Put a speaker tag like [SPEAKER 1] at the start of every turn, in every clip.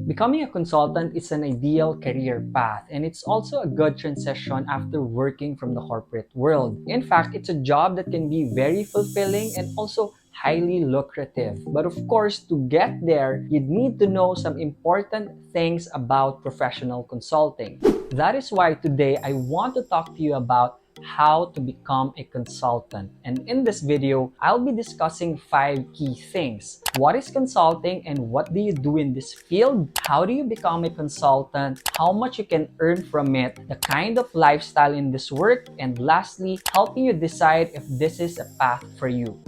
[SPEAKER 1] Becoming a consultant is an ideal career path, and it's also a good transition after working from the corporate world. In fact, it's a job that can be very fulfilling and also highly lucrative. But of course, to get there, you'd need to know some important things about professional consulting. That is why today I want to talk to you about how to become a consultant. And in this video, I'll be discussing 5 key things. What is consulting and what do you do in this field? How do you become a consultant? How much you can earn from it? The kind of lifestyle in this work? And lastly, helping you decide if this is a path for you.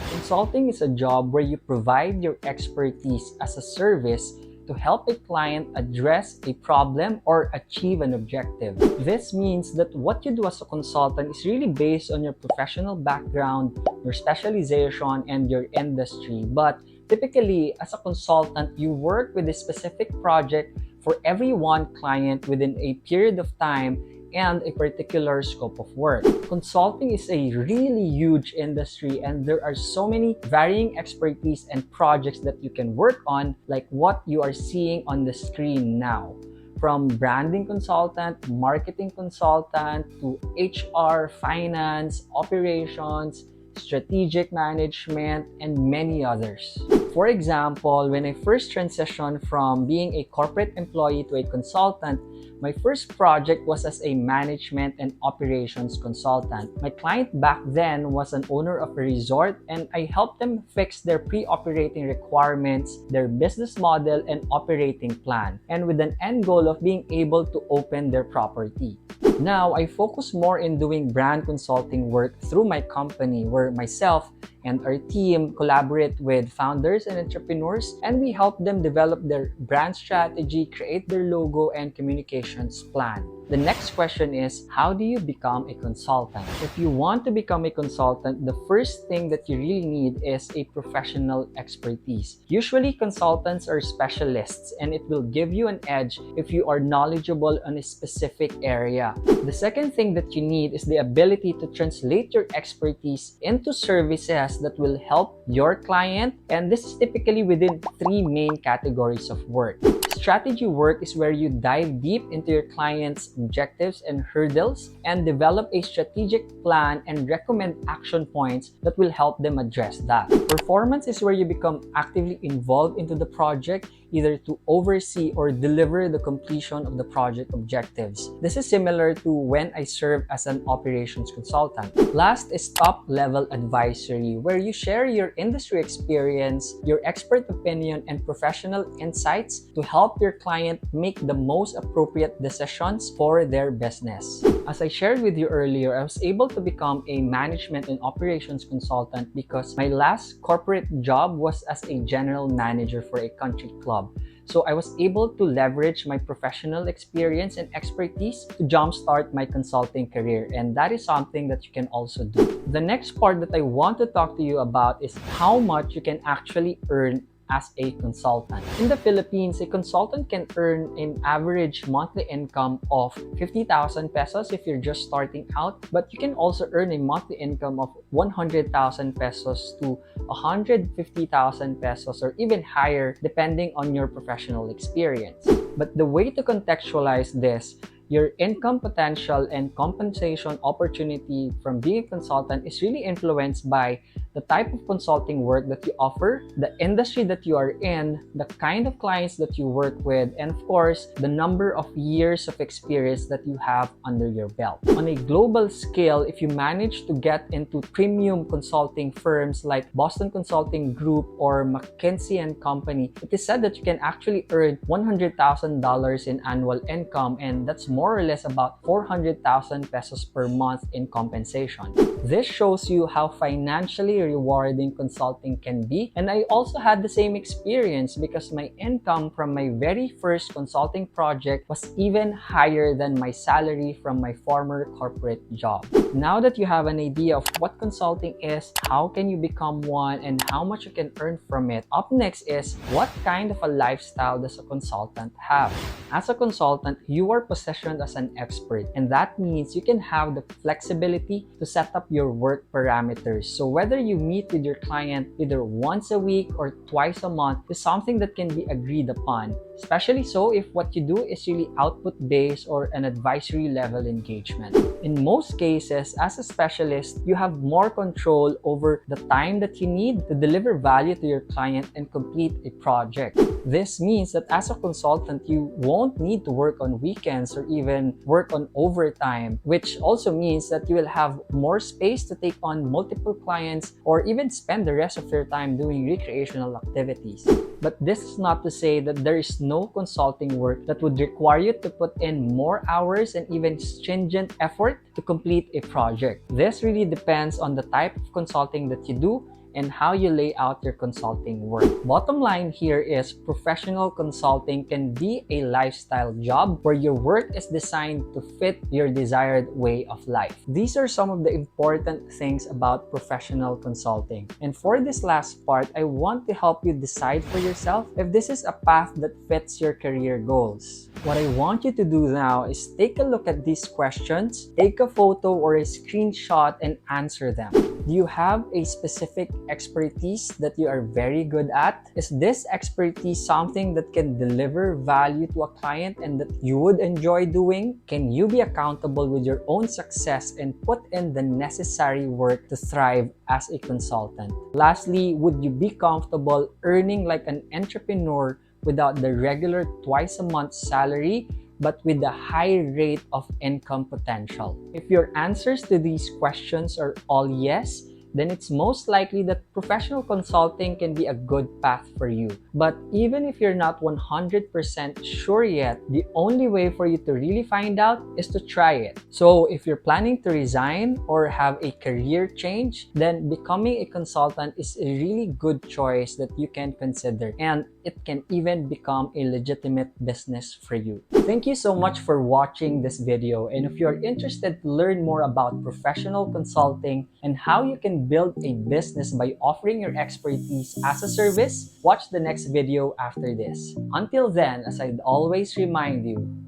[SPEAKER 1] Consulting is a job where you provide your expertise as a service to help a client address a problem or achieve an objective. This means that what you do as a consultant is really based on your professional background, your specialization, and your industry. But typically, as a consultant, you work with a specific project for every one client within a period of time and a particular scope of work. Consulting is a really huge industry, and there are so many varying expertise and projects that you can work on, like what you are seeing on the screen now. From branding consultant, marketing consultant, to HR, finance, operations, strategic management, and many others. For example, when I first transitioned from being a corporate employee to a consultant, my first project was as a management and operations consultant. My client back then was an owner of a resort, and I helped them fix their pre-operating requirements, their business model, and operating plan, and with an end goal of being able to open their property. Now, I focus more in doing brand consulting work through my company, where myself and our team collaborate with founders and entrepreneurs, and we help them develop their brand strategy, create their logo, and communications plan. The next question is, how do you become a consultant? If you want to become a consultant, the first thing that you really need is a professional expertise. Usually, consultants are specialists, and it will give you an edge if you are knowledgeable on a specific area. The second thing that you need is the ability to translate your expertise into services that will help your client, and this is typically within 3 main categories of work. Strategy work is where you dive deep into your client's objectives and hurdles and develop a strategic plan and recommend action points that will help them address that. Performance is where you become actively involved into the project, either to oversee or deliver the completion of the project objectives. This is similar to when I serve as an operations consultant. Last is top-level advisory, where you share your industry experience, your expert opinion, and professional insights to help your client make the most appropriate decisions for their business. As I shared with you earlier, I was able to become a management and operations consultant because my last corporate job was as a general manager for a country club. So I was able to leverage my professional experience and expertise to jumpstart my consulting career, and that is something that you can also do. The next part that I want to talk to you about is how much you can actually earn as a consultant. In the Philippines, a consultant can earn an average monthly income of 50,000 pesos if you're just starting out, but you can also earn a monthly income of 100,000 pesos to 150,000 pesos or even higher depending on your professional experience. But the way to contextualize this, your income potential and compensation opportunity from being a consultant is really influenced by the type of consulting work that you offer, the industry that you are in, the kind of clients that you work with, and of course, the number of years of experience that you have under your belt. On a global scale, if you manage to get into premium consulting firms like Boston Consulting Group or McKinsey & Company, it is said that you can actually earn $100,000 in annual income, and that's more or less about 400,000 pesos per month in compensation. This shows you how financially rewarding consulting can be, and I also had the same experience because my income from my very first consulting project was even higher than my salary from my former corporate job. Now that you have an idea of what consulting is, how can you become one, and how much you can earn from it, up next is what kind of a lifestyle does a consultant have? As a consultant, you are positioned as an expert, and that means you can have the flexibility to set up your work parameters. So whether you you meet with your client either once a week or twice a month is something that can be agreed upon, especially so if what you do is really output-based or an advisory level engagement. In most cases, as a specialist, you have more control over the time that you need to deliver value to your client and complete a project. This means that as a consultant, you won't need to work on weekends or even work on overtime, which also means that you will have more space to take on multiple clients or even spend the rest of your time doing recreational activities. But this is not to say that there is no consulting work that would require you to put in more hours and even stringent effort to complete a project. This really depends on the type of consulting that you do and how you lay out your consulting work. Bottom line here is professional consulting can be a lifestyle job where your work is designed to fit your desired way of life. These are some of the important things about professional consulting. And for this last part, I want to help you decide for yourself if this is a path that fits your career goals. What I want you to do now is take a look at these questions, take a photo or a screenshot and answer them. Do you have a specific expertise that you are very good at? Is this expertise something that can deliver value to a client and that you would enjoy doing? Can you be accountable with your own success and put in the necessary work to thrive as a consultant? Lastly, would you be comfortable earning like an entrepreneur without the regular twice-a-month salary, but with the high rate of income potential? If your answers to these questions are all yes, then it's most likely that professional consulting can be a good path for you. But even if you're not 100% sure yet, the only way for you to really find out is to try it. So if you're planning to resign or have a career change, then becoming a consultant is a really good choice that you can consider, and it can even become a legitimate business for you. Thank you so much for watching this video, and if you're interested to learn more about professional consulting and how you can build a business by offering your expertise as a service, watch the next video after this. Until then, as I'd always remind you,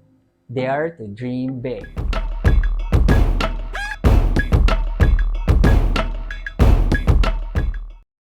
[SPEAKER 1] dare to dream big.